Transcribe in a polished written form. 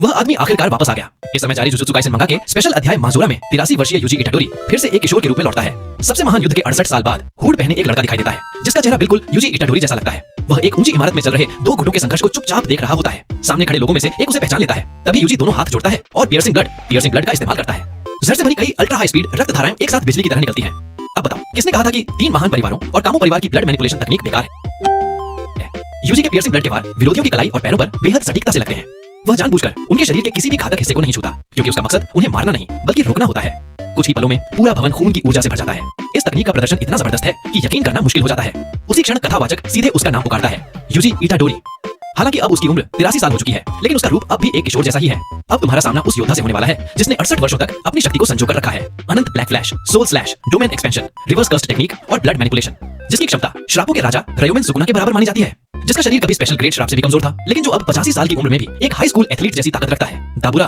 वह आदमी आखिरकार वापस आ गया। इस समय जारी जुजुत्सु काइसेन मंगा के स्पेशल अध्याय माजुरा में 83 वर्षीय यूजी इटाडोरी फिर से एक किशोर के रूप में लौटता है। सबसे महान युद्ध के 68 साल बाद हुड पहने एक लड़का दिखाई देता है जिसका चेहरा बिल्कुल यूजी इटाडोरी जैसा लगता है। वह एक ऊंची इमारत में चल रहे दो गुटों के संघर्ष को चुपचाप देख रहा होता है। सामने खड़े लोगों में से एक उसे पहचान लेता है। तभी यूजी दोनों हाथ जोड़ता है और पियर्सिंग ब्लड का इस्तेमाल करता है। जहर से भरी कई अल्ट्रा हाई स्पीड रक्त धाराएं एक साथ बिजली की तरह निकलती हैं। अब बताओ किसने कहा था कि 3 महान परिवारों और कामो परिवार की ब्लड मैनिपुलेशन तकनीक बेकार है। यूजी के पियर्सिंग ब्लड के वार विरोधियों की कलाई और पैरों पर बेहद सटीकता से लगते हैं। वह जानबूझकर उनके शरीर के किसी भी घातक हिस्से को नहीं छूता क्योंकि उसका मकसद उन्हें मारना नहीं बल्कि रोकना होता है। कुछ ही पलों में पूरा भवन खून की ऊर्जा से भर जाता है। इस तकनीक का प्रदर्शन इतना जबरदस्त है कि यकीन करना मुश्किल हो जाता है। उसी क्षण कथावाचक सीधे उसका नाम पुकारता है, यूजी इटाडोरी। हालांकि अब उसकी उम्र 83 साल हो चुकी है, लेकिन उसका रूप अब भी एक किशोर जैसा ही है। अब तुम्हारा सामना उस योद्धा से होने वाला है जिसने 68 वर्षों तक अपनी शक्ति को संजो कर रखा है। अनंत black flash, soul slash, domain expansion, reverse cursed technique और ब्लड मैनिपुलेशन, जिसकी क्षमता श्रापों के राजा रयोमेन सुकुना के बराबर मानी जाती है। जिसका शरीर कभी स्पेशल ग्रेड श्राप से भी कमजोर था, लेकिन जो अब 85 साल की उम्र में भी एक हाई स्कूल एथलीट जैसी ताकत रखता है। दाबुरा